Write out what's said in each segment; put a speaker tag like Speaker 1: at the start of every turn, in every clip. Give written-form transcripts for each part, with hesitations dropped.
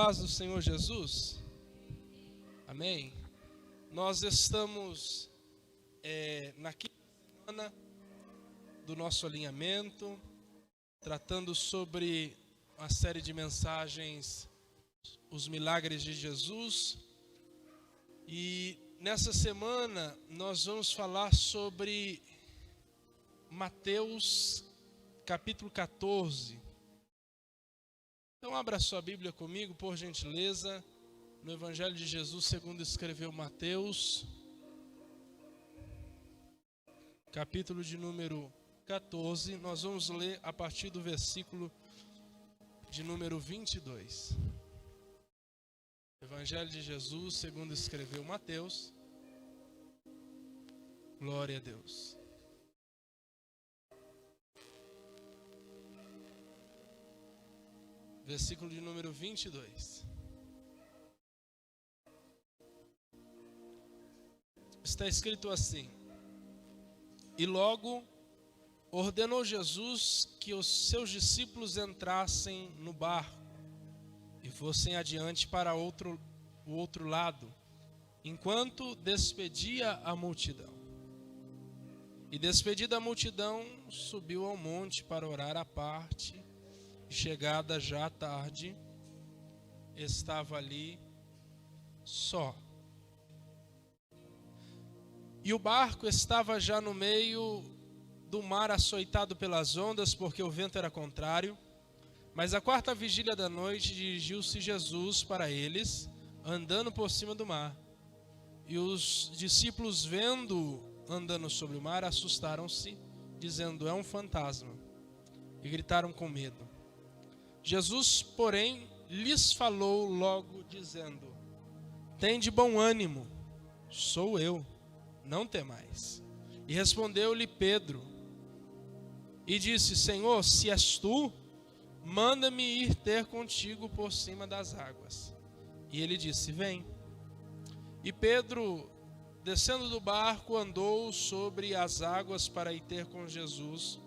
Speaker 1: paz do Senhor Jesus? Amém? Nós estamos na quinta semana do nosso alinhamento, tratando sobre uma série de mensagens, os milagres de Jesus. E nessa semana nós vamos falar sobre Mateus capítulo 14. Então abra sua Bíblia comigo, por gentileza, no Evangelho de Jesus segundo escreveu Mateus, capítulo de número 14, nós vamos ler a partir do versículo de número 22. Evangelho de Jesus segundo escreveu Mateus. Glória a Deus. Versículo de número 22. Está escrito assim: E logo ordenou Jesus que os seus discípulos entrassem no barco e fossem adiante para o outro lado, enquanto despedia a multidão. E despedida a multidão, subiu ao monte para orar à parte. Chegada já a tarde, estava ali só. E o barco estava já no meio do mar, açoitado pelas ondas, porque o vento era contrário. Mas à quarta vigília da noite dirigiu-se Jesus para eles, andando por cima do mar. E os discípulos, vendo-o andando sobre o mar, assustaram-se, dizendo: é um fantasma, e gritaram com medo. Jesus, porém, lhes falou logo, dizendo: tende bom ânimo, sou eu, não temais. E respondeu-lhe Pedro, e disse: Senhor, se és tu, manda-me ir ter contigo por cima das águas. E ele disse: vem. E Pedro, descendo do barco, andou sobre as águas para ir ter com Jesus.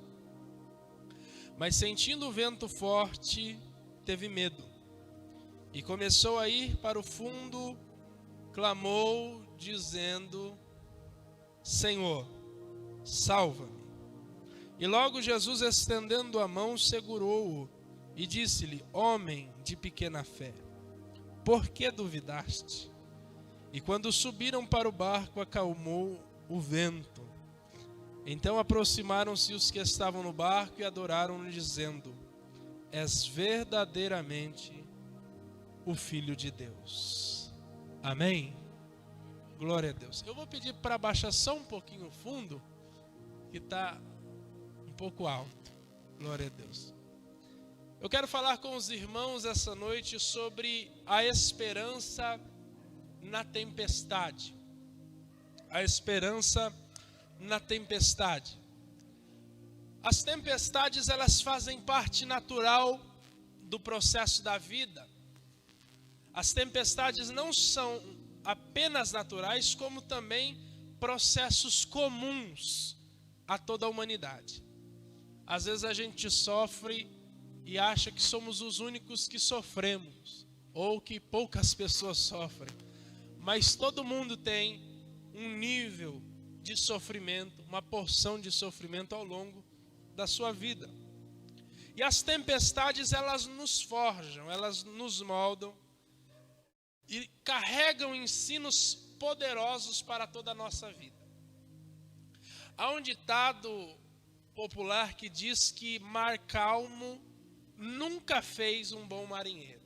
Speaker 1: Mas sentindo o vento forte, teve medo. E começou a ir para o fundo, clamou, dizendo: Senhor, salva-me. E logo Jesus, estendendo a mão, segurou-o e disse-lhe: homem de pequena fé, por que duvidaste? E quando subiram para o barco, acalmou o vento. Então aproximaram-se os que estavam no barco e adoraram-no, dizendo: és verdadeiramente o Filho de Deus. Amém? Glória a Deus. Eu vou pedir para baixar só um pouquinho o fundo, que está um pouco alto. Glória a Deus. Eu quero falar com os irmãos essa noite sobre a esperança na tempestade. A esperança na tempestade. As tempestades, elas fazem parte natural do processo da vida. As tempestades não são apenas naturais, como também processos comuns a toda a humanidade. Às vezes a gente sofre e acha que somos os únicos que sofremos, ou que poucas pessoas sofrem. Mas todo mundo tem um nível de sofrimento, uma porção de sofrimento ao longo da sua vida. E as tempestades, elas nos forjam, elas nos moldam e carregam ensinos poderosos para toda a nossa vida. Há um ditado popular que diz que mar calmo nunca fez um bom marinheiro.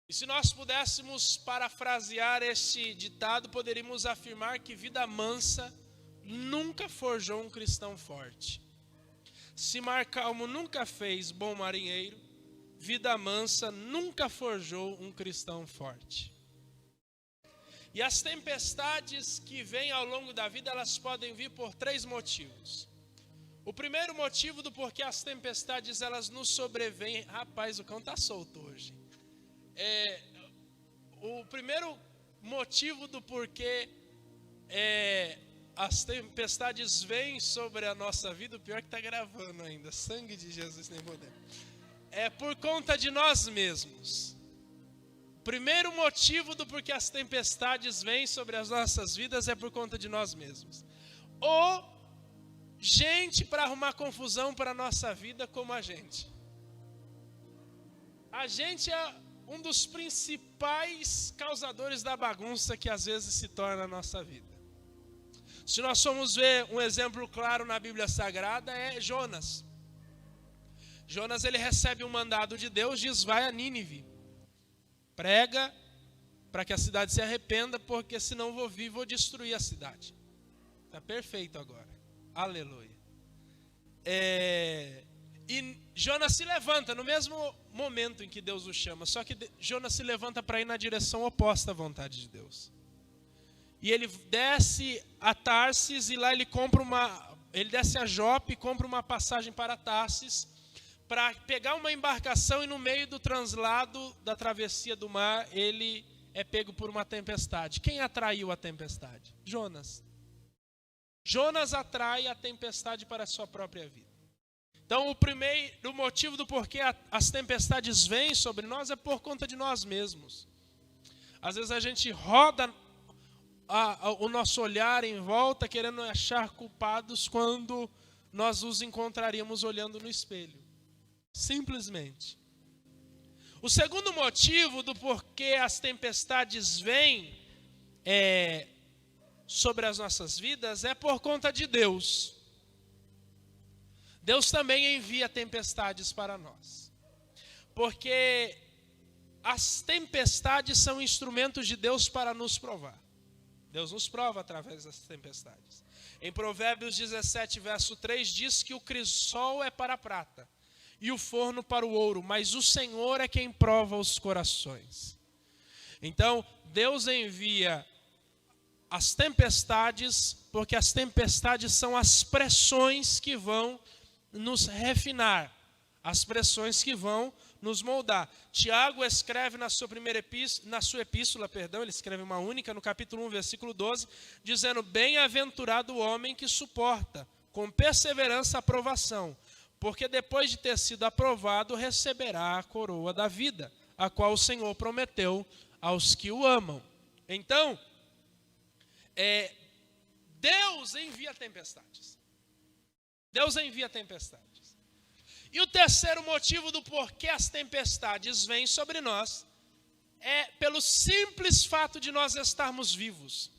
Speaker 1: E se nós pudéssemos parafrasear este ditado, poderíamos afirmar que vida mansa nunca forjou um cristão forte. Se mar calmo nunca fez bom marinheiro, vida mansa nunca forjou um cristão forte. E as tempestades que vêm ao longo da vida, elas podem vir por três motivos. O primeiro motivo do porquê as tempestades, elas nos sobrevêm. Rapaz, o cão está solto hoje. O primeiro motivo do porquê as tempestades vêm sobre a nossa vida, o pior é que está gravando ainda, sangue de Jesus nem poder, é por conta de nós mesmos. primeiro motivo do porquê as tempestades vêm sobre as nossas vidas é por conta de nós mesmos. Ou gente para arrumar confusão para a nossa vida como a gente. A gente é um dos principais causadores da bagunça que às vezes se torna a nossa vida. Se nós formos ver um exemplo claro na Bíblia Sagrada, é Jonas. Jonas, ele recebe um mandado de Deus, diz: vai a Nínive, prega para que a cidade se arrependa, porque senão vou destruir a cidade. Está perfeito agora, aleluia. E Jonas se levanta no mesmo momento em que Deus o chama, só que Jonas se levanta para ir na direção oposta à vontade de Deus. E ele desce a Tarsis e lá ele desce a Jope e compra uma passagem para Tarsis para pegar uma embarcação, e no meio do translado da travessia do mar, ele é pego por uma tempestade. Quem atraiu a tempestade? Jonas. Jonas atrai a tempestade para a sua própria vida. Então, o primeiro motivo do porquê as tempestades vêm sobre nós é por conta de nós mesmos. Às vezes a gente roda o nosso olhar em volta querendo achar culpados quando nós os encontraríamos olhando no espelho. Simplesmente. O segundo motivo do porquê as tempestades vêm sobre as nossas vidas é por conta de Deus. Deus também envia tempestades para nós. Porque as tempestades são instrumentos de Deus para nos provar. Deus nos prova através das tempestades. Em Provérbios 17, verso 3, diz que o crisol é para a prata e o forno para o ouro, mas o Senhor é quem prova os corações. Então, Deus envia as tempestades, porque as tempestades são as pressões que vão nos refinar, as pressões que vão nos moldar. Tiago escreve na sua epístola, ele escreve uma única, no capítulo 1, versículo 12, dizendo: bem-aventurado o homem que suporta com perseverança a provação, porque depois de ter sido aprovado, receberá a coroa da vida, a qual o Senhor prometeu aos que o amam. Então, Deus envia tempestades. Deus envia tempestades. E o terceiro motivo do porquê as tempestades vêm sobre nós é pelo simples fato de nós estarmos vivos.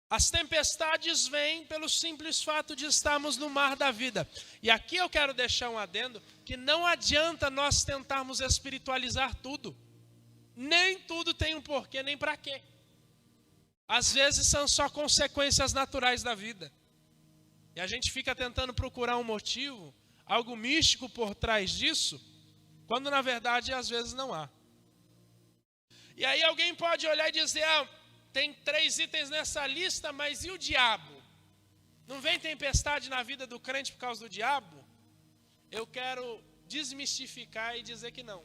Speaker 1: As tempestades vêm pelo simples fato de estarmos no mar da vida. E aqui eu quero deixar um adendo, que não adianta nós tentarmos espiritualizar tudo. Nem tudo tem um porquê, nem para quê. Às vezes são só consequências naturais da vida. E a gente fica tentando procurar um motivo, algo místico por trás disso, quando na verdade às vezes não há. E aí alguém pode olhar e dizer: tem 3 itens nessa lista, mas e o diabo? Não vem tempestade na vida do crente por causa do diabo? Eu quero desmistificar e dizer que não.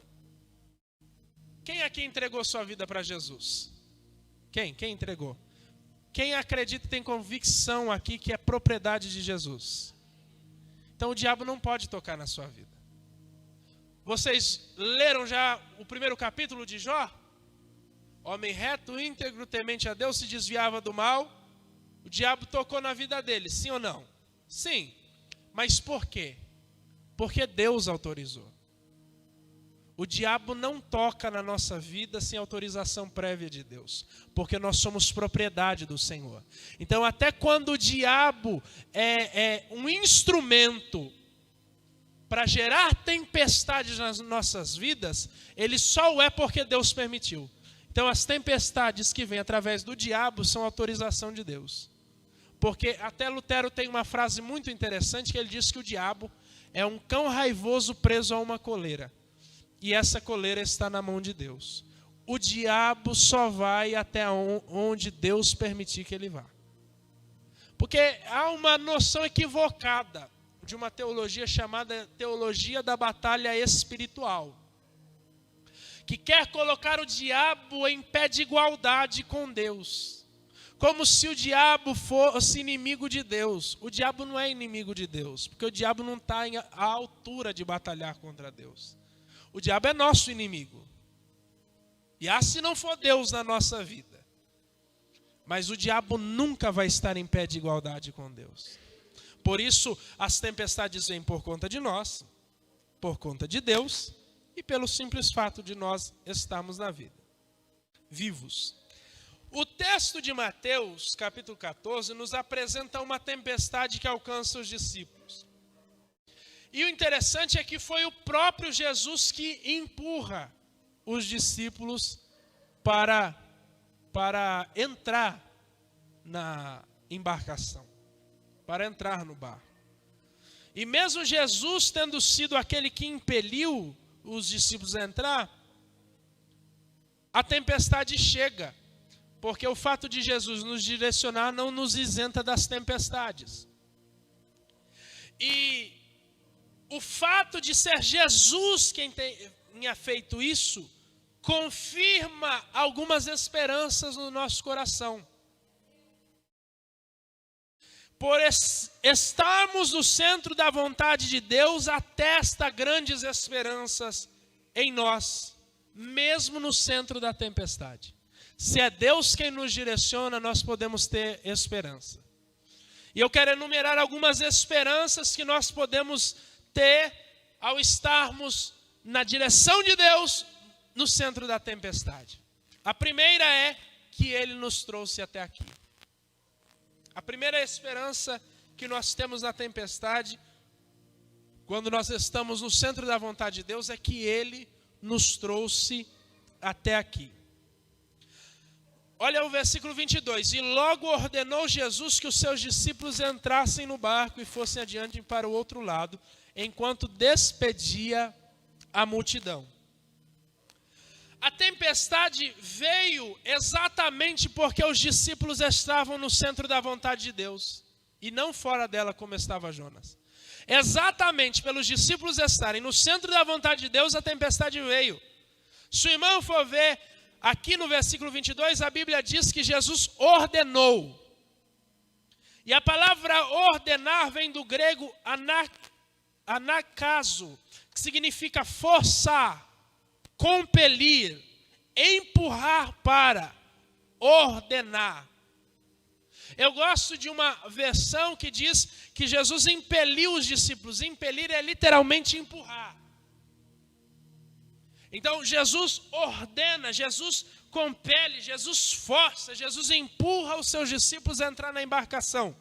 Speaker 1: Quem aqui entregou sua vida para Jesus? Quem? Quem entregou? Quem acredita e tem convicção aqui que é propriedade de Jesus? Então o diabo não pode tocar na sua vida. Vocês leram já o primeiro capítulo de Jó? Homem reto, íntegro, temente a Deus, se desviava do mal. O diabo tocou na vida dele, sim ou não? Sim. Mas por quê? Porque Deus autorizou. O diabo não toca na nossa vida sem autorização prévia de Deus, porque nós somos propriedade do Senhor. Então, até quando o diabo é um instrumento para gerar tempestades nas nossas vidas, ele só o é porque Deus permitiu. Então, as tempestades que vêm através do diabo são autorização de Deus. Porque até Lutero tem uma frase muito interessante, que ele diz que o diabo é um cão raivoso preso a uma coleira. E essa coleira está na mão de Deus. O diabo só vai até onde Deus permitir que ele vá. Porque há uma noção equivocada de uma teologia chamada teologia da batalha espiritual, que quer colocar o diabo em pé de igualdade com Deus, como se o diabo fosse inimigo de Deus. O diabo não é inimigo de Deus, porque o diabo não está à altura de batalhar contra Deus. O diabo é nosso inimigo. E se não for Deus na nossa vida. Mas o diabo nunca vai estar em pé de igualdade com Deus. Por isso, as tempestades vêm por conta de nós, por conta de Deus e pelo simples fato de nós estarmos na vida, vivos. O texto de Mateus, capítulo 14, nos apresenta uma tempestade que alcança os discípulos. E o interessante é que foi o próprio Jesus que empurra os discípulos para entrar na embarcação, para entrar no barco. E mesmo Jesus tendo sido aquele que impeliu os discípulos a entrar, a tempestade chega, porque o fato de Jesus nos direcionar não nos isenta das tempestades. E o fato de ser Jesus quem tenha feito isso, confirma algumas esperanças no nosso coração. Por estarmos no centro da vontade de Deus, atesta grandes esperanças em nós, mesmo no centro da tempestade. Se é Deus quem nos direciona, nós podemos ter esperança. E eu quero enumerar algumas esperanças que nós podemos ter ao estarmos na direção de Deus, no centro da tempestade. A primeira é que Ele nos trouxe até aqui. A primeira esperança que nós temos na tempestade, quando nós estamos no centro da vontade de Deus, é que Ele nos trouxe até aqui. Olha o versículo 22. E logo ordenou Jesus que os seus discípulos entrassem no barco e fossem adiante para o outro lado, enquanto despedia a multidão. A tempestade veio exatamente porque os discípulos estavam no centro da vontade de Deus e não fora dela como estava Jonas. Exatamente pelos discípulos estarem no centro da vontade de Deus, a tempestade veio. Se o irmão for ver aqui no versículo 22, a Bíblia diz que Jesus ordenou. E a palavra ordenar vem do grego anakazo, que significa forçar, compelir, empurrar para, ordenar. Eu gosto de uma versão que diz que Jesus impeliu os discípulos. Impelir é literalmente empurrar. Então Jesus ordena, Jesus compele, Jesus força, Jesus empurra os seus discípulos a entrar na embarcação.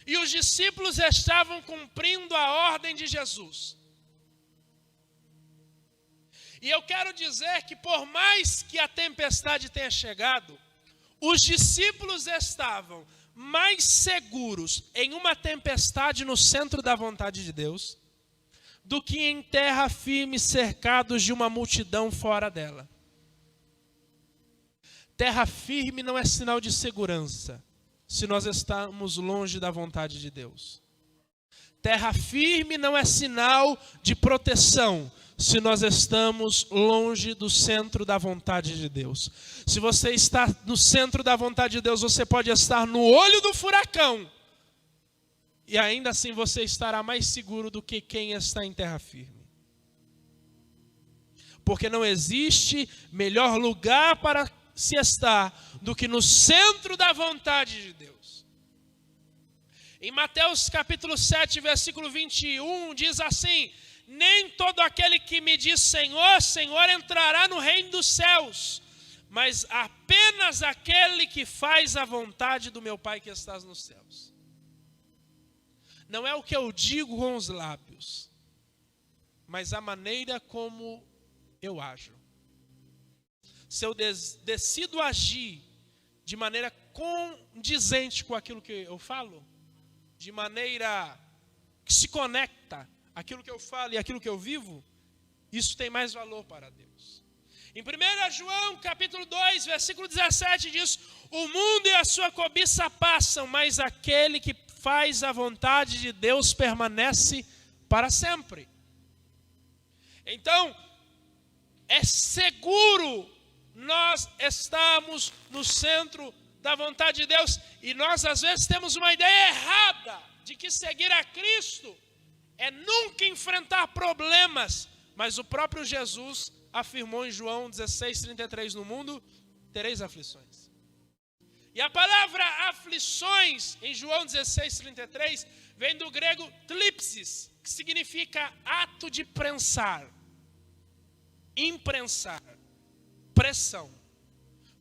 Speaker 1: E os discípulos estavam cumprindo a ordem de Jesus. E eu quero dizer que por mais que a tempestade tenha chegado, os discípulos estavam mais seguros em uma tempestade no centro da vontade de Deus do que em terra firme, cercados de uma multidão fora dela. Terra firme não é sinal de segurança, se nós estamos longe da vontade de Deus. Terra firme não é sinal de proteção, se nós estamos longe do centro da vontade de Deus. Se você está no centro da vontade de Deus, você pode estar no olho do furacão. E ainda assim você estará mais seguro do que quem está em terra firme. Porque não existe melhor lugar para se estar do que no centro da vontade de Deus. Em Mateus capítulo 7, versículo 21, diz assim: nem todo aquele que me diz Senhor, Senhor entrará no reino dos céus, mas apenas aquele que faz a vontade do meu Pai que estás nos céus. Não é o que eu digo com os lábios, mas a maneira como eu ajo. Se eu decido agir de maneira condizente com aquilo que eu falo, de maneira que se conecta aquilo que eu falo e aquilo que eu vivo, isso tem mais valor para Deus. Em 1 João capítulo 2, versículo 17 diz: o mundo e a sua cobiça passam, mas aquele que faz a vontade de Deus permanece para sempre. Então, é seguro nós estamos no centro da vontade de Deus, e nós às vezes temos uma ideia errada de que seguir a Cristo é nunca enfrentar problemas, mas o próprio Jesus afirmou em João 16:33, no mundo tereis aflições. E a palavra aflições, em João 16:33, vem do grego thlipsis, que significa ato de prensar, imprensar, pressão.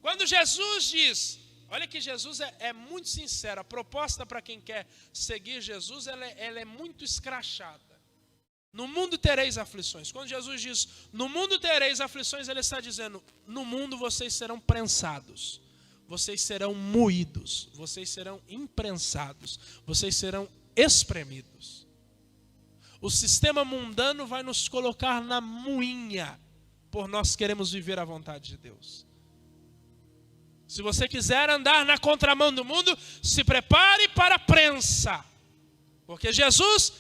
Speaker 1: Quando Jesus diz, olha que Jesus é muito sincero, a proposta para quem quer seguir Jesus, ela é muito escrachada. No mundo tereis aflições. Quando Jesus diz, no mundo tereis aflições, ele está dizendo, no mundo vocês serão prensados, vocês serão moídos, vocês serão imprensados, vocês serão espremidos. O sistema mundano vai nos colocar na moinha, por nós queremos viver a vontade de Deus. Se você quiser andar na contramão do mundo, se prepare para a prensa. Porque Jesus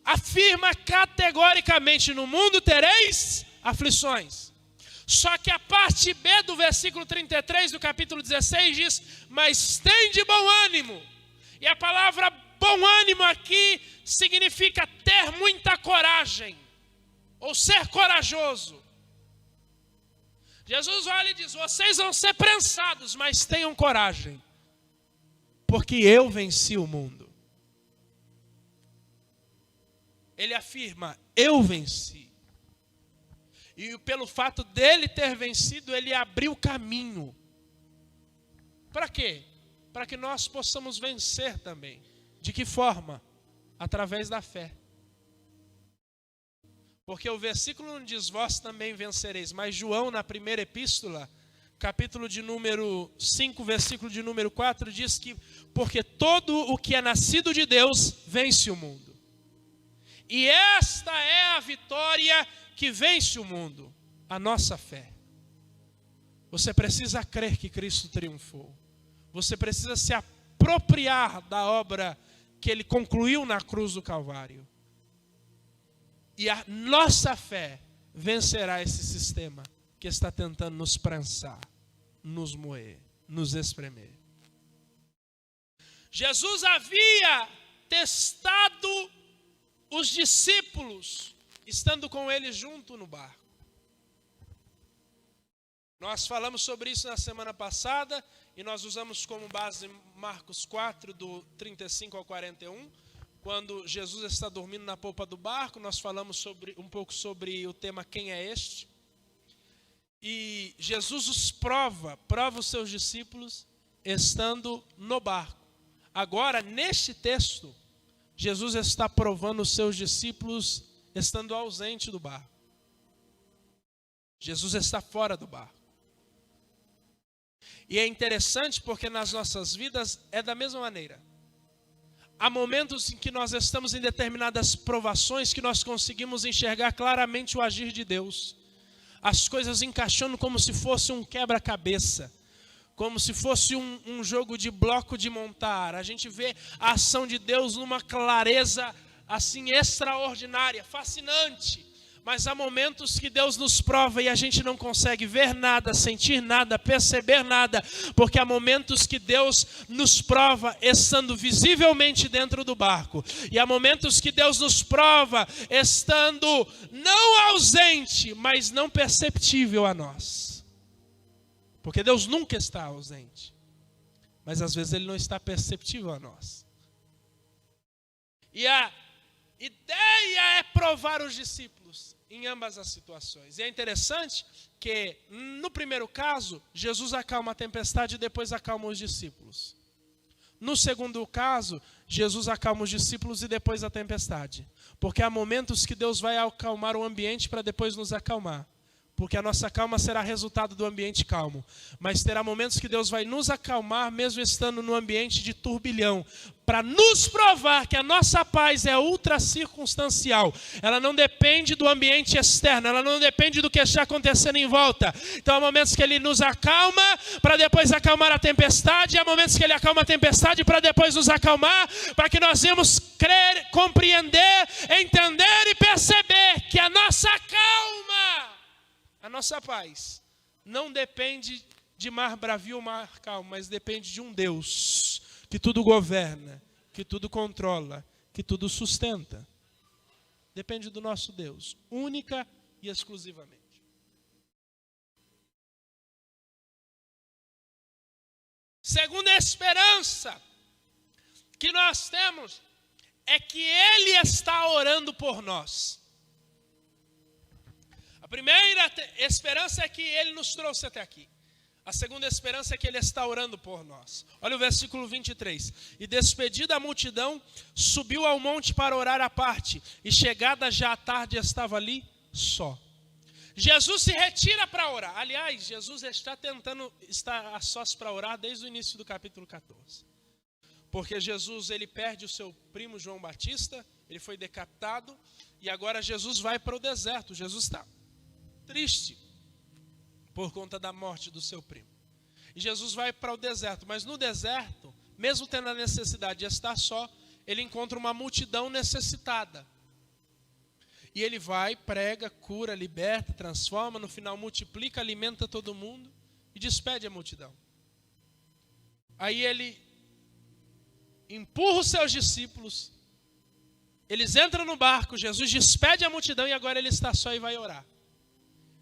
Speaker 1: afirma categoricamente, no mundo tereis aflições. Só que a parte B do versículo 33 do capítulo 16 diz, mas tem de bom ânimo. E a palavra bom ânimo aqui significa ter muita coragem, ou ser corajoso. Jesus olha e diz, vocês vão ser prensados, mas tenham coragem, porque eu venci o mundo. Ele afirma, eu venci. E pelo fato dele ter vencido, ele abriu caminho. Para quê? Para que nós possamos vencer também. De que forma? Através da fé. Porque o versículo não diz, vós também vencereis. Mas João, na primeira epístola, capítulo de número 5, versículo de número 4, diz que, porque todo o que é nascido de Deus, vence o mundo. E esta é a vitória que vence o mundo, a nossa fé. Você precisa crer que Cristo triunfou. Você precisa se apropriar da obra que Ele concluiu na cruz do Calvário. E a nossa fé vencerá esse sistema que está tentando nos prensar, nos moer, nos espremer. Jesus havia testado os discípulos, estando com eles junto no barco. Nós falamos sobre isso na semana passada e nós usamos como base Marcos 4, do 35 ao 41. Quando Jesus está dormindo na polpa do barco, nós falamos um pouco sobre o tema Quem é este? E Jesus os prova os seus discípulos estando no barco. Agora, neste texto, Jesus está provando os seus discípulos estando ausente do barco. Jesus está fora do barco. E é interessante porque nas nossas vidas é da mesma maneira. Há momentos em que nós estamos em determinadas provações que nós conseguimos enxergar claramente o agir de Deus. As coisas encaixando como se fosse um quebra-cabeça, como se fosse um jogo de bloco de montar. A gente vê a ação de Deus numa clareza assim extraordinária, fascinante. Mas há momentos que Deus nos prova e a gente não consegue ver nada, sentir nada, perceber nada, porque há momentos que Deus nos prova estando visivelmente dentro do barco. E há momentos que Deus nos prova estando não ausente, mas não perceptível a nós. Porque Deus nunca está ausente, mas às vezes Ele não está perceptível a nós. E a ideia é provar os discípulos em ambas as situações. E é interessante que, no primeiro caso, Jesus acalma a tempestade e depois acalma os discípulos. No segundo caso, Jesus acalma os discípulos e depois a tempestade. Porque há momentos que Deus vai acalmar o ambiente para depois nos acalmar. Porque a nossa calma será resultado do ambiente calmo. Mas terá momentos que Deus vai nos acalmar, mesmo estando no ambiente de turbilhão, para nos provar que a nossa paz é ultra circunstancial. Ela não depende do ambiente externo, ela não depende do que está acontecendo em volta. Então há momentos que Ele nos acalma, para depois acalmar a tempestade. Há momentos que Ele acalma a tempestade, para depois nos acalmar, para que nós venhamos crer, compreender, entender e perceber que a nossa calma, a nossa paz, não depende de mar bravio ou mar calmo, mas depende de um Deus que tudo governa, que tudo controla, que tudo sustenta. Depende do nosso Deus, única e exclusivamente. Segunda esperança que nós temos é que Ele está orando por nós. A primeira esperança é que Ele nos trouxe até aqui. A segunda esperança é que Ele está orando por nós. Olha o versículo 23. E despedida a multidão, subiu ao monte para orar à parte. E chegada já a tarde, estava ali só. Jesus se retira para orar. Aliás, Jesus está tentando estar a sós para orar desde o início do capítulo 14. Porque Jesus, ele perde o seu primo João Batista, ele foi decapitado, e agora Jesus vai para o deserto. Jesus está triste por conta da morte do seu primo. E Jesus vai para o deserto, mas no deserto, mesmo tendo a necessidade de estar só, ele encontra uma multidão necessitada. E ele vai, prega, cura, liberta, transforma, no final multiplica, alimenta todo mundo e despede a multidão. Aí ele empurra os seus discípulos, eles entram no barco, Jesus despede a multidão e agora ele está só e vai orar.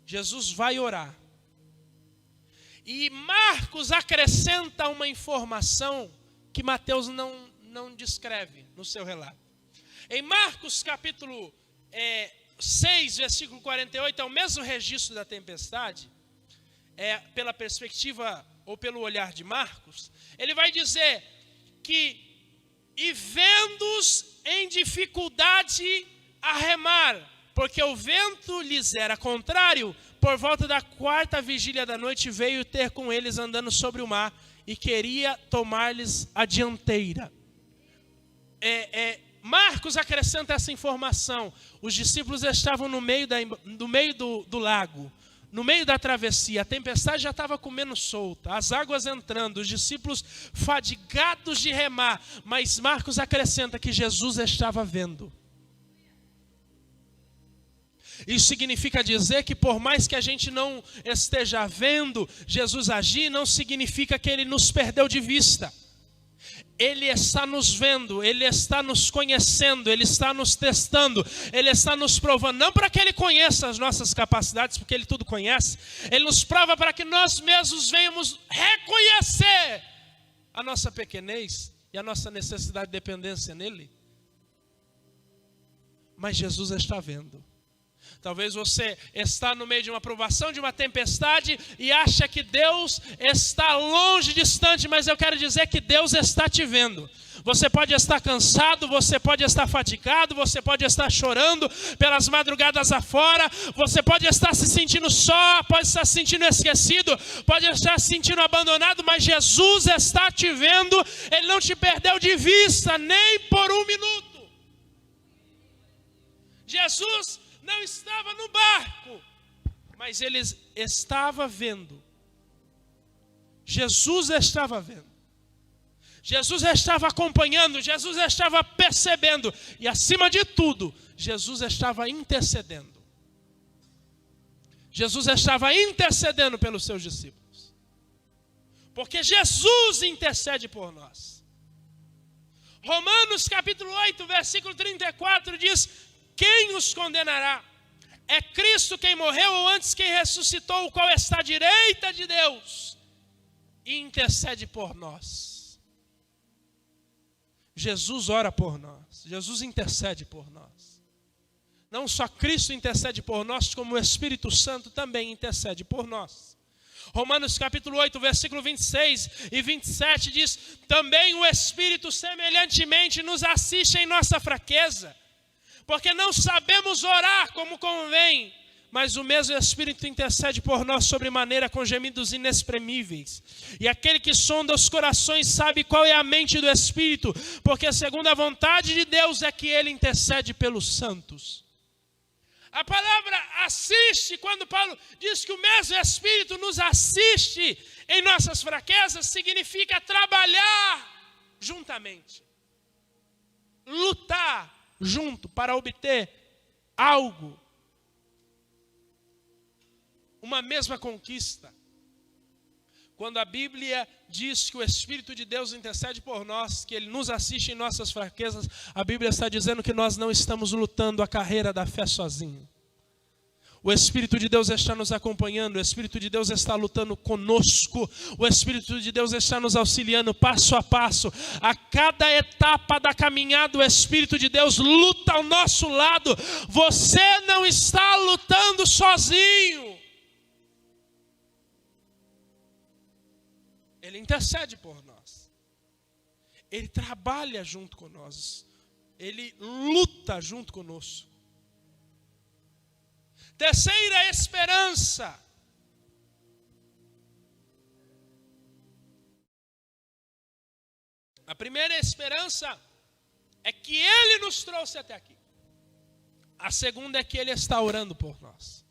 Speaker 1: Jesus vai orar. E Marcos acrescenta uma informação que Mateus não descreve no seu relato. Em Marcos capítulo 6, versículo 48, é o mesmo registro da tempestade, pela perspectiva ou pelo olhar de Marcos. Ele vai dizer que, e vendo-os em dificuldade a remar, porque o vento lhes era contrário, por volta da 4ª vigília da noite veio ter com eles andando sobre o mar e queria tomar-lhes a dianteira. Marcos acrescenta essa informação. Os discípulos estavam no meio do lago, no meio da travessia. A tempestade já estava comendo solta, as águas entrando, os discípulos fadigados de remar. Mas Marcos acrescenta que Jesus estava vendo. Isso significa dizer que por mais que a gente não esteja vendo Jesus agir, não significa que Ele nos perdeu de vista. Ele está nos vendo, Ele está nos conhecendo, Ele está nos testando, Ele está nos provando. Não para que Ele conheça as nossas capacidades, porque Ele tudo conhece. Ele nos prova para que nós mesmos venhamos reconhecer a nossa pequenez e a nossa necessidade de dependência nele. Mas Jesus está vendo. Talvez você está no meio de uma provação, de uma tempestade e acha que Deus está longe, distante, mas eu quero dizer que Deus está te vendo. Você pode estar cansado, você pode estar fatigado, você pode estar chorando pelas madrugadas afora, você pode estar se sentindo só, pode estar se sentindo esquecido, pode estar se sentindo abandonado, mas Jesus está te vendo, Ele não te perdeu de vista nem por um minuto. Jesus não estava no barco, mas Ele estava vendo. Jesus estava vendo. Jesus estava acompanhando, Jesus estava percebendo. E acima de tudo, Jesus estava intercedendo. Jesus estava intercedendo pelos seus discípulos. Porque Jesus intercede por nós. Romanos capítulo 8, versículo 34 diz: quem os condenará? É Cristo quem morreu, ou antes quem ressuscitou, o qual está à direita de Deus e intercede por nós. Jesus ora por nós, Jesus intercede por nós. Não só Cristo intercede por nós, como o Espírito Santo também intercede por nós. Romanos capítulo 8, versículo 26 e 27 diz: também o Espírito semelhantemente nos assiste em nossa fraqueza, porque não sabemos orar como convém, mas o mesmo Espírito intercede por nós sobremaneira com gemidos inexprimíveis. E aquele que sonda os corações sabe qual é a mente do Espírito, porque segundo a vontade de Deus é que Ele intercede pelos santos. A palavra assiste, quando Paulo diz que o mesmo Espírito nos assiste em nossas fraquezas, significa trabalhar juntamente, lutar junto para obter algo, uma mesma conquista. Quando a Bíblia diz que o Espírito de Deus intercede por nós, que Ele nos assiste em nossas fraquezas, a Bíblia está dizendo que nós não estamos lutando a carreira da fé sozinho. O Espírito de Deus está nos acompanhando, o Espírito de Deus está lutando conosco, o Espírito de Deus está nos auxiliando passo a passo. A cada etapa da caminhada, o Espírito de Deus luta ao nosso lado. Você não está lutando sozinho. Ele intercede por nós. Ele trabalha junto com nós. Ele luta junto conosco. Terceira esperança. A primeira esperança é que Ele nos trouxe até aqui. A segunda é que Ele está orando por nós.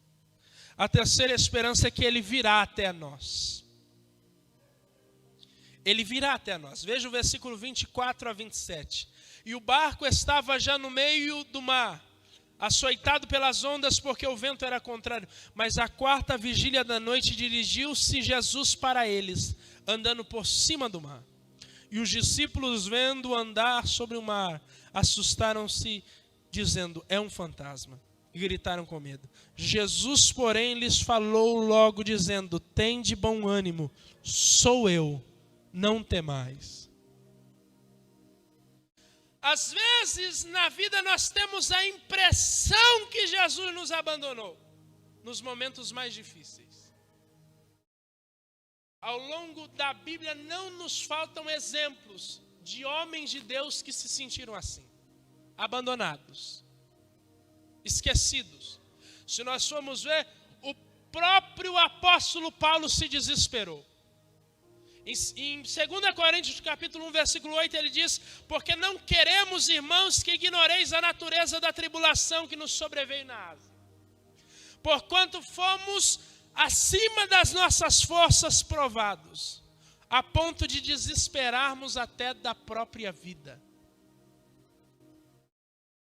Speaker 1: A terceira esperança é que Ele virá até nós. Ele virá até nós. Veja o versículo 24 a 27. E o barco estava já no meio do mar, açoitado pelas ondas, porque o vento era contrário. Mas à quarta vigília da noite dirigiu-se Jesus para eles, andando por cima do mar. E os discípulos, vendo andar sobre o mar, assustaram-se, dizendo: é um fantasma. E gritaram com medo. Jesus, porém, lhes falou logo, dizendo: tende bom ânimo, sou eu, não temais. Às vezes na vida nós temos a impressão que Jesus nos abandonou nos momentos mais difíceis. Ao longo da Bíblia não nos faltam exemplos de homens de Deus que se sentiram assim, abandonados, esquecidos. Se nós formos ver, o próprio apóstolo Paulo se desesperou. Em 2 Coríntios capítulo 1, versículo 8, ele diz: porque não queremos, irmãos, que ignoreis a natureza da tribulação que nos sobreveio na Ásia. Porquanto fomos acima das nossas forças provados, a ponto de desesperarmos até da própria vida.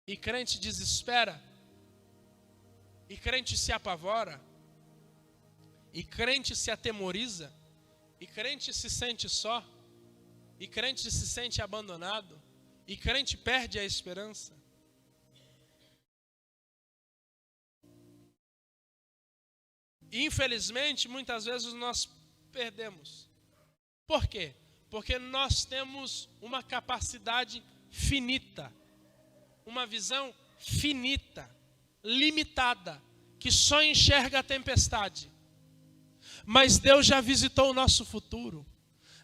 Speaker 1: E crente desespera, e crente se apavora, e crente se atemoriza, e crente se sente só, e crente se sente abandonado, e crente perde a esperança. E infelizmente, muitas vezes nós perdemos. Por quê? Porque nós temos uma capacidade finita, uma visão finita, limitada, que só enxerga a tempestade. Mas Deus já visitou o nosso futuro.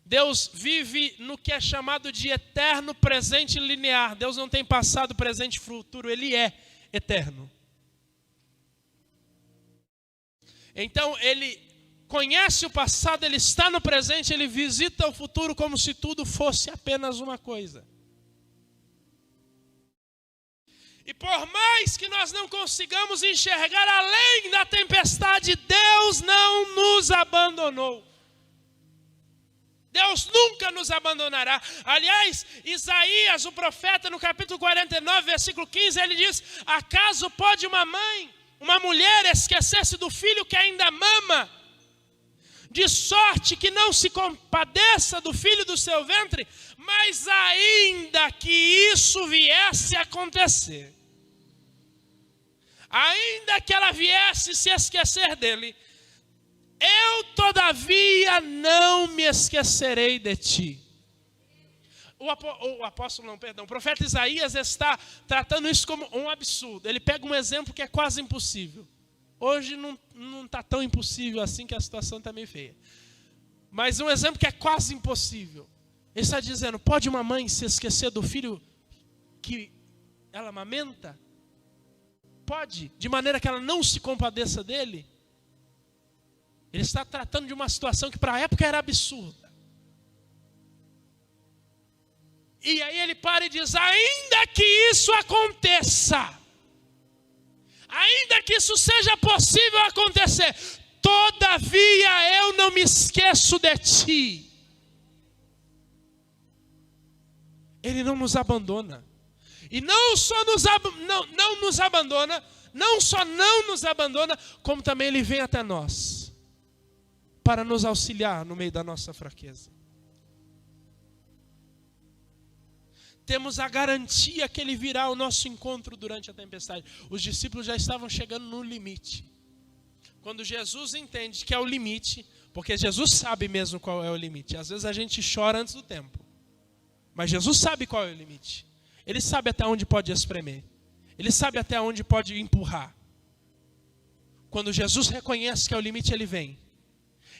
Speaker 1: Deus vive no que é chamado de eterno presente linear. Deus não tem passado, presente e futuro. Ele é eterno. Então Ele conhece o passado, Ele está no presente, Ele visita o futuro como se tudo fosse apenas uma coisa. E por mais que nós não consigamos enxergar além da tempestade, Deus não nos abandonou. Deus nunca nos abandonará. Aliás, Isaías, o profeta, no capítulo 49, versículo 15, ele diz: acaso pode uma mãe, uma mulher, esquecer-se do filho que ainda mama, de sorte que não se compadeça do filho do seu ventre? Mas ainda que isso viesse a acontecer, ainda que ela viesse se esquecer dele, eu todavia não me esquecerei de ti. O profeta Isaías está tratando isso como um absurdo. Ele pega um exemplo que é quase impossível. Hoje não está tão impossível assim, que a situação está meio feia. Mas um exemplo que é quase impossível. Ele está dizendo: pode uma mãe se esquecer do filho que ela amamenta? Pode, de maneira que ela não se compadeça dele? Ele está tratando de uma situação que para a época era absurda. E aí ele para e diz: ainda que isso aconteça, ainda que isso seja possível acontecer, todavia eu não me esqueço de ti. Ele não nos abandona. E não só não nos abandona, não só não nos abandona, como também Ele vem até nós, para nos auxiliar no meio da nossa fraqueza. Temos a garantia que Ele virá ao nosso encontro durante a tempestade. Os discípulos já estavam chegando no limite. Quando Jesus entende que é o limite, porque Jesus sabe mesmo qual é o limite. Às vezes a gente chora antes do tempo. Mas Jesus sabe qual é o limite. Ele sabe até onde pode espremer. Ele sabe até onde pode empurrar. Quando Jesus reconhece que é o limite, ele vem.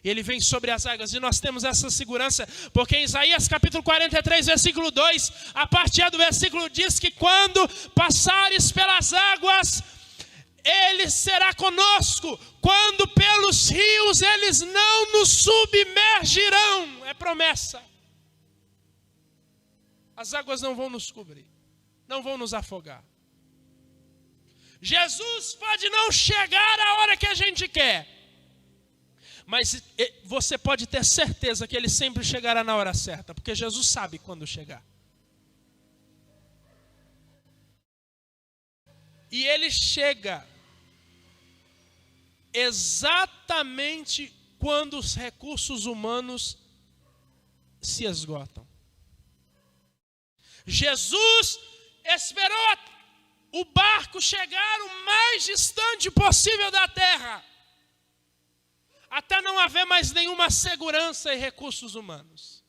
Speaker 1: E ele vem sobre as águas. E nós temos essa segurança. Porque em Isaías capítulo 43, versículo 2, a partir do versículo diz que quando passares pelas águas, ele será conosco. Quando pelos rios, eles não nos submergirão. É promessa. As águas não vão nos cobrir. Não vão nos afogar. Jesus pode não chegar a hora que a gente quer. Mas você pode ter certeza que ele sempre chegará na hora certa. Porque Jesus sabe quando chegar. E ele chega exatamente quando os recursos humanos se esgotam. Jesus esperou o barco chegar o mais distante possível da terra, até não haver mais nenhuma segurança e recursos humanos,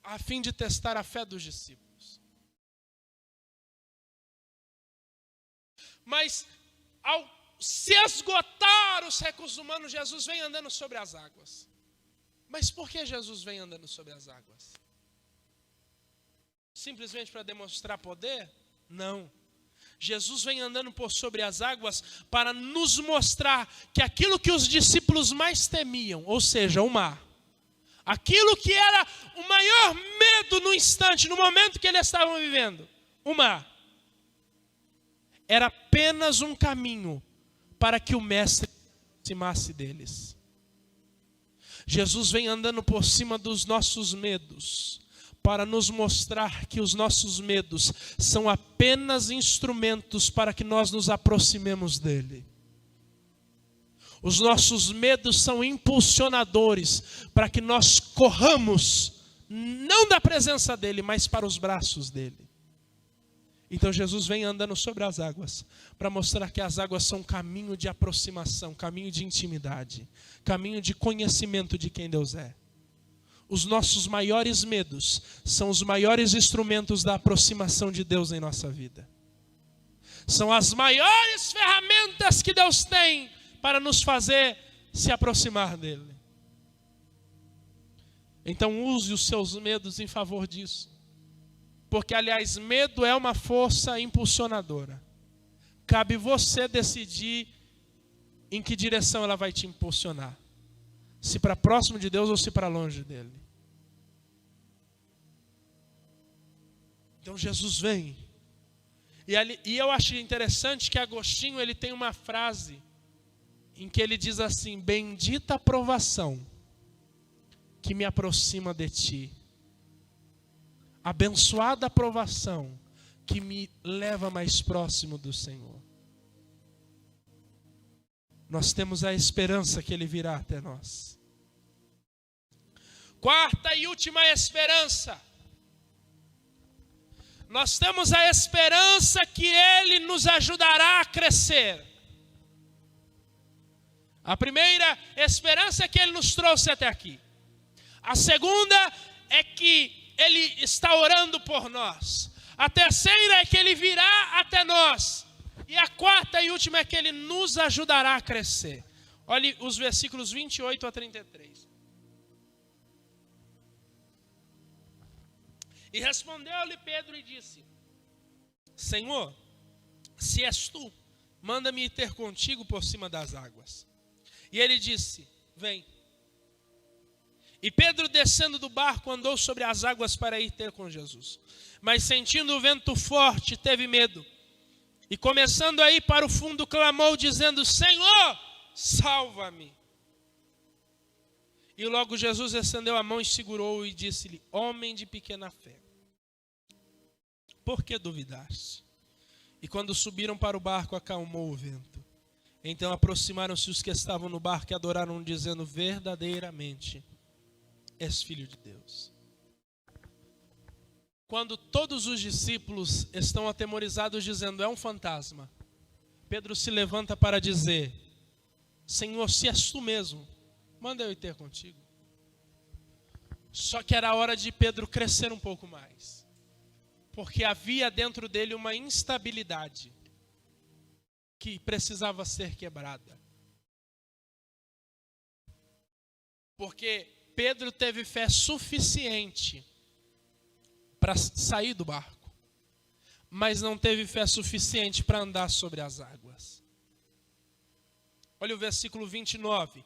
Speaker 1: a fim de testar a fé dos discípulos. Mas ao se esgotar os recursos humanos, Jesus vem andando sobre as águas. Mas por que Jesus vem andando sobre as águas? Simplesmente para demonstrar poder? Não. Jesus vem andando por sobre as águas para nos mostrar que aquilo que os discípulos mais temiam, ou seja, o mar, aquilo que era o maior medo no instante, no momento que eles estavam vivendo, o mar, era apenas um caminho para que o mestre se aproximasse deles. Jesus vem andando por cima dos nossos medos, para nos mostrar que os nossos medos são apenas instrumentos para que nós nos aproximemos dele. Os nossos medos são impulsionadores para que nós corramos, não da presença dele, mas para os braços dele. Então Jesus vem andando sobre as águas, para mostrar que as águas são caminho de aproximação, caminho de intimidade, caminho de conhecimento de quem Deus é. Os nossos maiores medos são os maiores instrumentos da aproximação de Deus em nossa vida. São as maiores ferramentas que Deus tem para nos fazer se aproximar dele. Então use os seus medos em favor disso. Porque, aliás, medo é uma força impulsionadora. Cabe você decidir em que direção ela vai te impulsionar. Se para próximo de Deus ou se para longe dele. Então Jesus vem. E eu acho interessante que Agostinho ele tem uma frase em que ele diz assim: bendita a provação que me aproxima de ti. Abençoada a provação que me leva mais próximo do Senhor. Nós temos a esperança que ele virá até nós. Quarta e última esperança. Nós temos a esperança que ele nos ajudará a crescer. A primeira esperança é que ele nos trouxe até aqui. A segunda é que ele está orando por nós. A terceira é que ele virá até nós. E a quarta e última é que ele nos ajudará a crescer. Olhe os versículos 28 a 33. E respondeu-lhe Pedro e disse: Senhor, se és tu, manda-me ir ter contigo por cima das águas. E ele disse: vem. E Pedro, descendo do barco, andou sobre as águas para ir ter com Jesus. Mas sentindo o vento forte, teve medo. E começando a ir para o fundo, clamou, dizendo: Senhor, salva-me. E logo Jesus estendeu a mão e segurou-o e disse-lhe: homem de pequena fé, por que duvidaste? E quando subiram para o barco, acalmou o vento. Então aproximaram-se os que estavam no barco e adoraram, dizendo: verdadeiramente és filho de Deus. Quando todos os discípulos estão atemorizados dizendo: é um fantasma, Pedro se levanta para dizer: Senhor, se és tu mesmo, manda eu ir ter contigo. Só que era hora de Pedro crescer um pouco mais, porque havia dentro dele uma instabilidade que precisava ser quebrada. Porque Pedro teve fé suficiente para sair do barco, mas não teve fé suficiente para andar sobre as águas. Olha o versículo 29.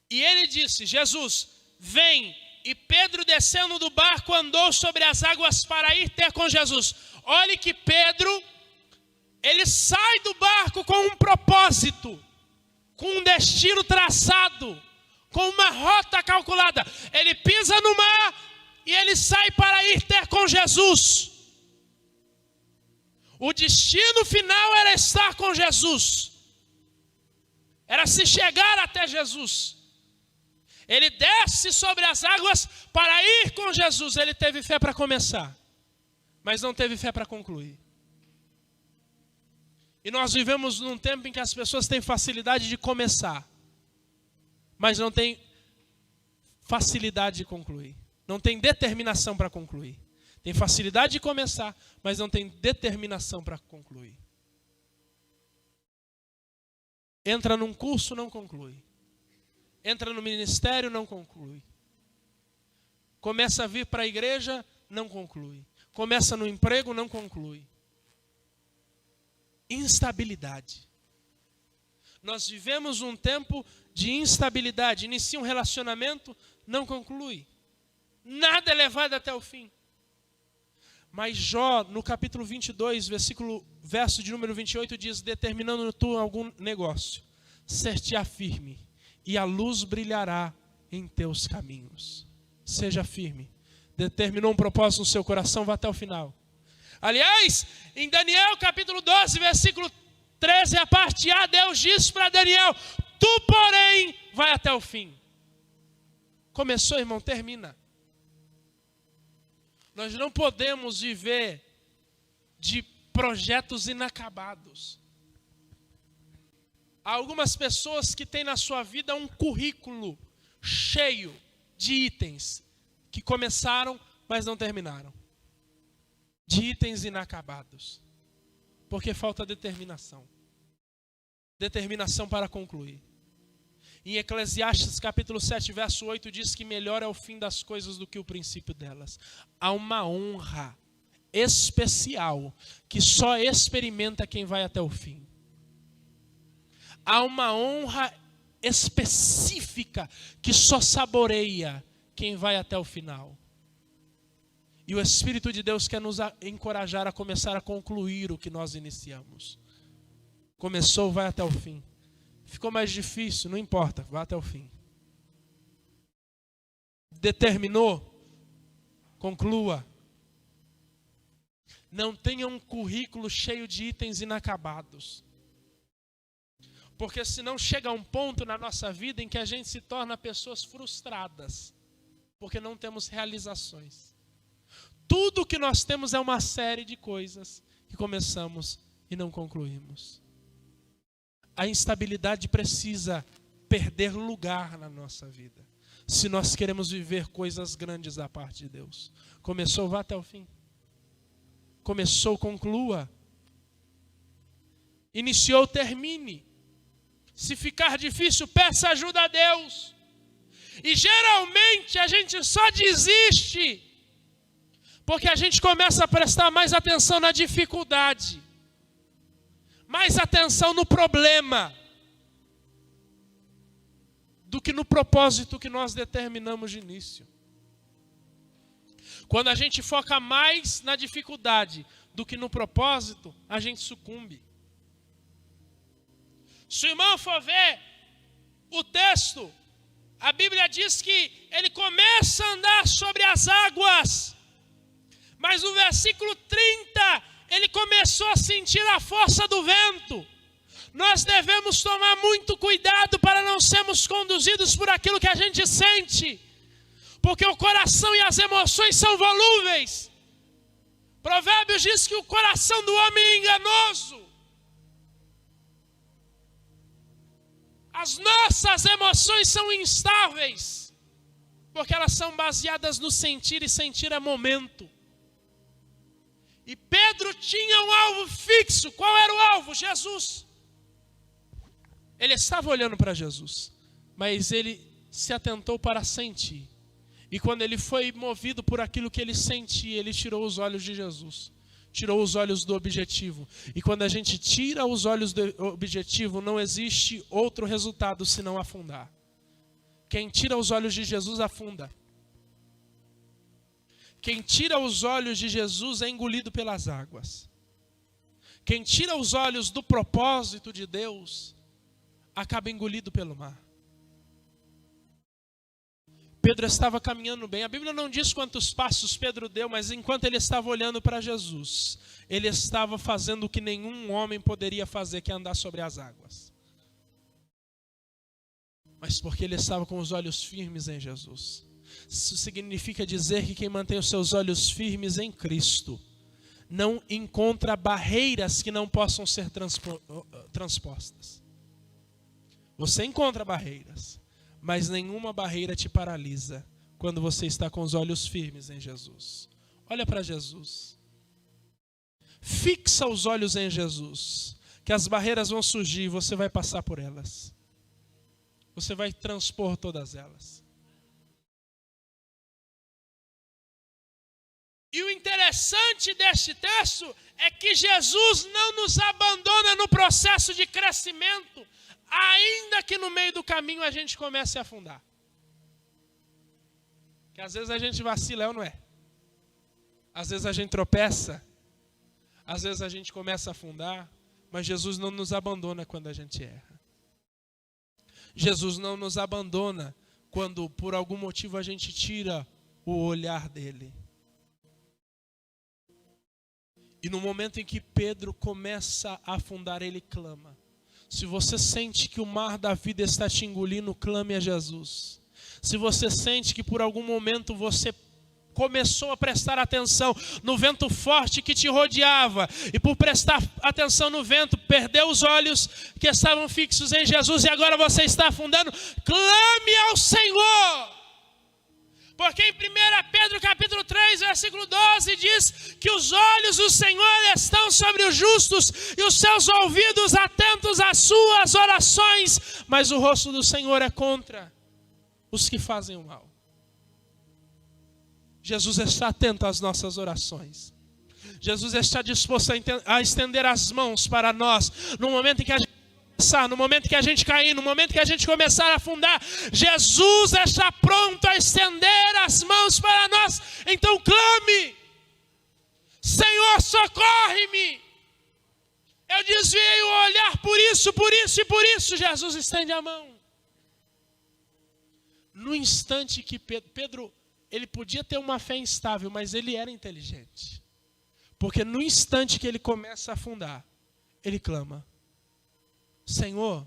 Speaker 1: E ele disse: Jesus, vem. E Pedro, descendo do barco, andou sobre as águas para ir ter com Jesus. Olhe que Pedro, ele sai do barco com um propósito, com um destino traçado, com uma rota calculada. Ele pisa no mar e ele sai para ir ter com Jesus. O destino final era estar com Jesus, era se chegar até Jesus. Ele desce sobre as águas para ir com Jesus. Ele teve fé para começar, mas não teve fé para concluir. E nós vivemos num tempo em que as pessoas têm facilidade de começar, mas não têm facilidade de concluir. Não tem determinação para concluir. Tem facilidade de começar, mas não tem determinação para concluir. Entra num curso, não conclui. Entra no ministério, não conclui. Começa a vir para a igreja, não conclui. Começa no emprego, não conclui. Instabilidade. Nós vivemos um tempo de instabilidade. Inicia um relacionamento, não conclui. Nada é levado até o fim. Mas Jó, no capítulo 22, verso de número 28, diz: determinando tu algum negócio, ser-te-á firme, e a luz brilhará em teus caminhos. Seja firme. Determinou um propósito no seu coração, vá até o final. Aliás, em Daniel capítulo 12, versículo 13, a parte A, Deus diz para Daniel: tu, porém, vai até o fim. Começou, irmão, termina. Nós não podemos viver de projetos inacabados. Há algumas pessoas que têm na sua vida um currículo cheio de itens que começaram, mas não terminaram. De itens inacabados. Porque falta determinação. Determinação para concluir. Em Eclesiastes capítulo 7, verso 8, diz que melhor é o fim das coisas do que o princípio delas. Há uma honra especial que só experimenta quem vai até o fim. Há uma honra específica que só saboreia quem vai até o final. E o Espírito de Deus quer nos encorajar a começar a concluir o que nós iniciamos. Começou, vai até o fim. Ficou mais difícil, não importa, vá até o fim. Determinou, conclua. Não tenha um currículo cheio de itens inacabados. Porque senão chega um ponto na nossa vida em que a gente se torna pessoas frustradas. Porque não temos realizações. Tudo que nós temos é uma série de coisas que começamos e não concluímos. A instabilidade precisa perder lugar na nossa vida, se nós queremos viver coisas grandes da parte de Deus. Começou, vá até o fim. Começou, conclua. Iniciou, termine. Se ficar difícil, peça ajuda a Deus. E geralmente a gente só desiste porque a gente começa a prestar mais atenção na dificuldade, mais atenção no problema, do que no propósito que nós determinamos de início. Quando a gente foca mais na dificuldade do que no propósito, a gente sucumbe. Se o irmão for ver o texto, a Bíblia diz que ele começa a andar sobre as águas, mas no versículo 30, ele começou a sentir a força do vento. Nós devemos tomar muito cuidado para não sermos conduzidos por aquilo que a gente sente, porque o coração e as emoções são volúveis. Provérbios diz que o coração do homem é enganoso. As nossas emoções são instáveis, porque elas são baseadas no sentir, e sentir é momento. E Pedro tinha um alvo fixo. Qual era o alvo? Jesus. Ele estava olhando para Jesus, mas ele se atentou para sentir. E quando ele foi movido por aquilo que ele sentia, ele tirou os olhos de Jesus. Tirou os olhos do objetivo. E quando a gente tira os olhos do objetivo, não existe outro resultado senão afundar. Quem tira os olhos de Jesus afunda. Quem tira os olhos de Jesus é engolido pelas águas. Quem tira os olhos do propósito de Deus acaba engolido pelo mar. Pedro estava caminhando bem. A Bíblia não diz quantos passos Pedro deu, mas enquanto ele estava olhando para Jesus, ele estava fazendo o que nenhum homem poderia fazer, que é andar sobre as águas. Mas porque ele estava com os olhos firmes em Jesus. Isso significa dizer que quem mantém os seus olhos firmes em Cristo não encontra barreiras que não possam ser transpostas. Você encontra barreiras, mas nenhuma barreira te paralisa quando você está com os olhos firmes em Jesus. Olha para Jesus. Fixa os olhos em Jesus, que as barreiras vão surgir e você vai passar por elas. Você vai transpor todas elas. E o interessante deste texto é que Jesus não nos abandona no processo de crescimento, ainda que no meio do caminho a gente comece a afundar. Que às vezes a gente vacila, ou não é? Às vezes a gente tropeça, às vezes a gente começa a afundar, mas Jesus não nos abandona quando a gente erra. Jesus não nos abandona quando por algum motivo a gente tira o olhar dele. E no momento em que Pedro começa a afundar, ele clama. Se você sente que o mar da vida está te engolindo, clame a Jesus. Se você sente que por algum momento você começou a prestar atenção no vento forte que te rodeava, e por prestar atenção no vento, perdeu os olhos que estavam fixos em Jesus e agora você está afundando, clame ao Senhor. Porque em 1 Pedro capítulo 3, versículo 12, diz que os olhos do Senhor estão sobre os justos e os seus ouvidos atentos às suas orações, mas o rosto do Senhor é contra os que fazem o mal. Jesus está atento às nossas orações. Jesus está disposto a estender as mãos para nós no momento em que a gente no momento que a gente cair, no momento que a gente começar a afundar, Jesus está pronto a estender as mãos para nós. Então clame: Senhor, socorre-me. Eu desviei o olhar por isso, por isso e por isso. Jesus estende a mão. No instante que Pedro, ele podia ter uma fé instável, mas ele era inteligente. Porque no instante que ele começa a afundar, ele clama: Senhor,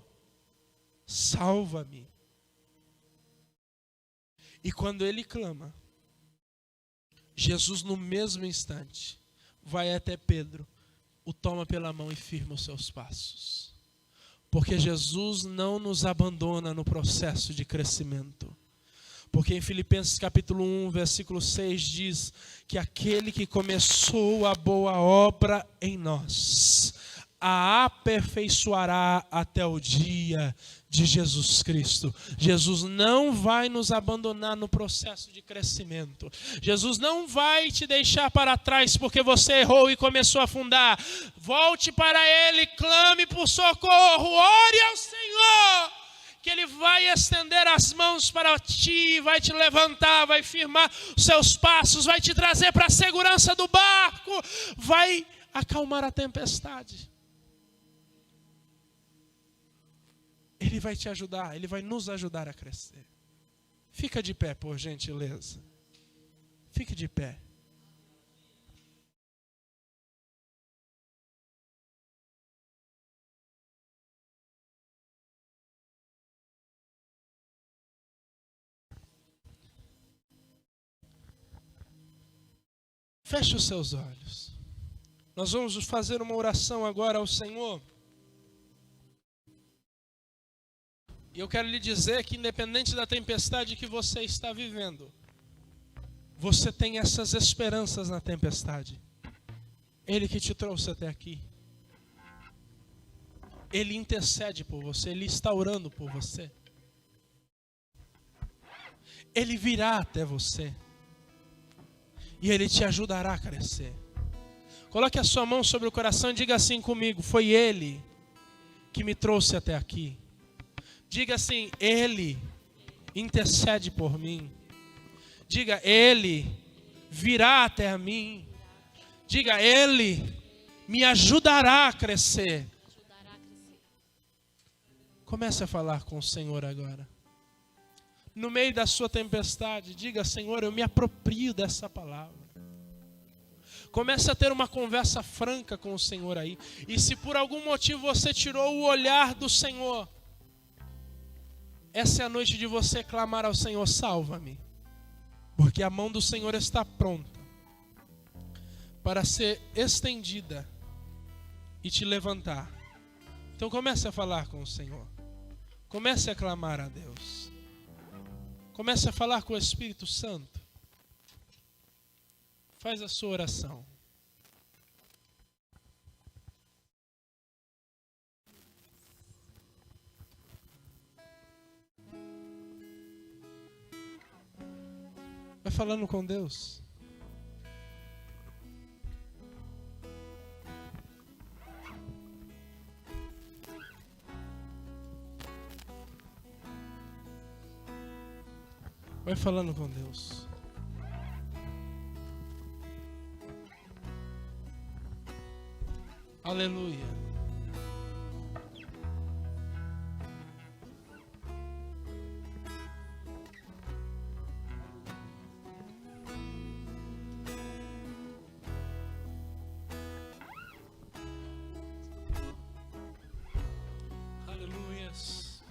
Speaker 1: salva-me. E quando ele clama, Jesus no mesmo instante vai até Pedro, o toma pela mão e firma os seus passos. Porque Jesus não nos abandona no processo de crescimento. Porque em Filipenses capítulo 1, versículo 6 diz que aquele que começou a boa obra em nós a aperfeiçoará até o dia de Jesus Cristo. Jesus não vai nos abandonar no processo de crescimento. Jesus não vai te deixar para trás porque você errou e começou a afundar. Volte para Ele, clame por socorro, ore ao Senhor, que Ele vai estender as mãos para ti, vai te levantar, vai firmar os seus passos, vai te trazer para a segurança do barco, vai acalmar a tempestade. Ele vai te ajudar, Ele vai nos ajudar a crescer. Fica de pé, por gentileza. Fique de pé. Feche os seus olhos. Nós vamos fazer uma oração agora ao Senhor. E eu quero lhe dizer que independente da tempestade que você está vivendo, você tem essas esperanças na tempestade. Ele que te trouxe até aqui. Ele intercede por você, Ele está orando por você. Ele virá até você. E Ele te ajudará a crescer. Coloque a sua mão sobre o coração e diga assim comigo: foi Ele que me trouxe até aqui. Diga assim: Ele intercede por mim. Diga: Ele virá até mim. Diga: Ele me ajudará a crescer. Comece a falar com o Senhor agora. No meio da sua tempestade, diga: Senhor, eu me aproprio dessa palavra. Comece a ter uma conversa franca com o Senhor aí. E se por algum motivo você tirou o olhar do Senhor, essa é a noite de você clamar ao Senhor: salva-me. Porque a mão do Senhor está pronta para ser estendida e te levantar. Então comece a falar com o Senhor. Comece a clamar a Deus. Comece a falar com o Espírito Santo. Faz a sua oração. Vai falando com Deus. Vai falando com Deus. Aleluia. Aleluias.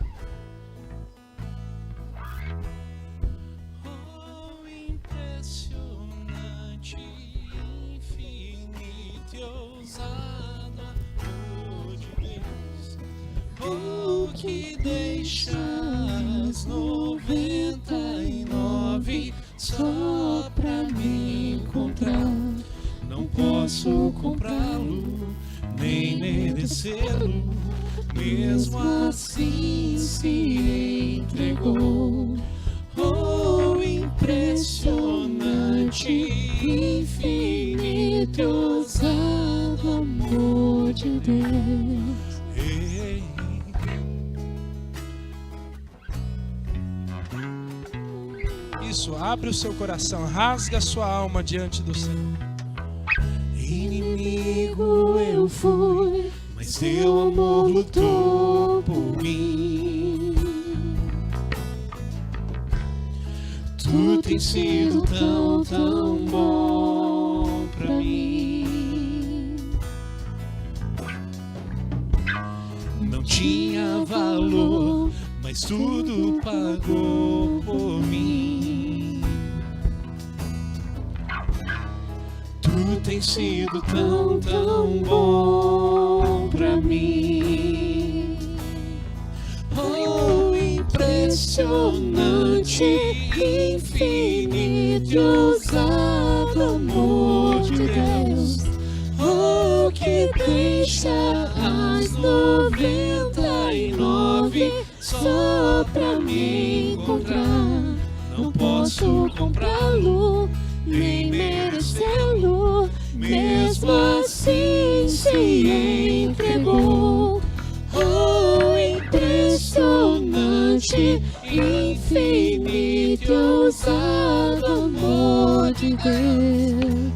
Speaker 1: Oh, impressionante, infinito e ousado amor de Deus. Oh, que deixa as 99 só pra me encontrar. Não posso comprá-lo, nem merecê-lo. Mesmo assim se entregou. Oh, impressionante, infinito e ousado amor de Deus. Ei. Isso, abre o seu coração, rasga a sua alma diante do Senhor. Inimigo eu fui, mas teu amor lutou por mim. Tu tens sido tão, tão bom pra mim. Não tinha valor, mas tudo pagou por mim. Tu tens sido tão, tão bom pra mim. Oh, impressionante, infinito e ousado amor de Deus. Oh, que deixa as 99 só pra me encontrar. Não posso comprá-lo, nem merecê-lo. Mesmo assim se entregou. Oh, impressionante, infinito e ousado amor de Deus.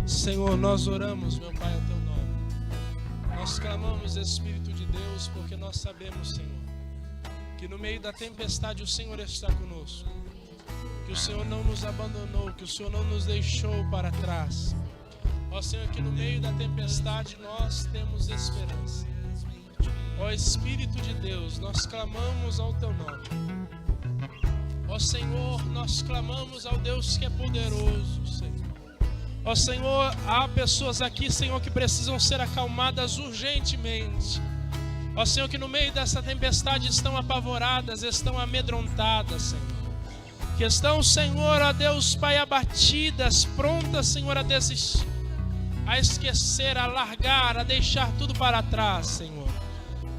Speaker 1: Senhor, nós oramos, meu Pai, ao Teu nome. Nós clamamos, Espírito de Deus, porque nós sabemos, Senhor, que no meio da tempestade o Senhor está conosco. Que o Senhor não nos abandonou, que o Senhor não nos deixou para trás. Ó Senhor, que no meio da tempestade nós temos esperança. Ó Espírito de Deus, nós clamamos ao Teu nome. Ó Senhor, nós clamamos ao Deus que é poderoso, Senhor. Ó Senhor, há pessoas aqui, Senhor, que precisam ser acalmadas urgentemente. Ó Senhor, que no meio dessa tempestade estão apavoradas, estão amedrontadas, Senhor. Que estão, Senhor, ó Deus, Pai, abatidas, prontas, Senhor, a desistir, a esquecer, a largar, a deixar tudo para trás, Senhor.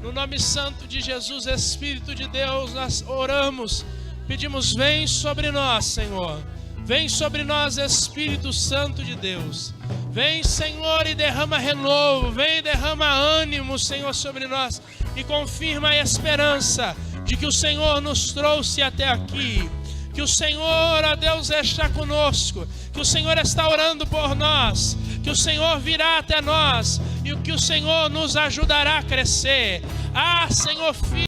Speaker 1: No nome santo de Jesus, Espírito de Deus, nós oramos, pedimos, vem sobre nós, Senhor. Vem sobre nós, Espírito Santo de Deus. Vem, Senhor, e derrama renovo. Vem e derrama ânimo, Senhor, sobre nós. E confirma a esperança de que o Senhor nos trouxe até aqui. Que o Senhor, ó Deus, está conosco. Que o Senhor está orando por nós. Que o Senhor virá até nós. E que o Senhor nos ajudará a crescer. Ah, Senhor, Filho.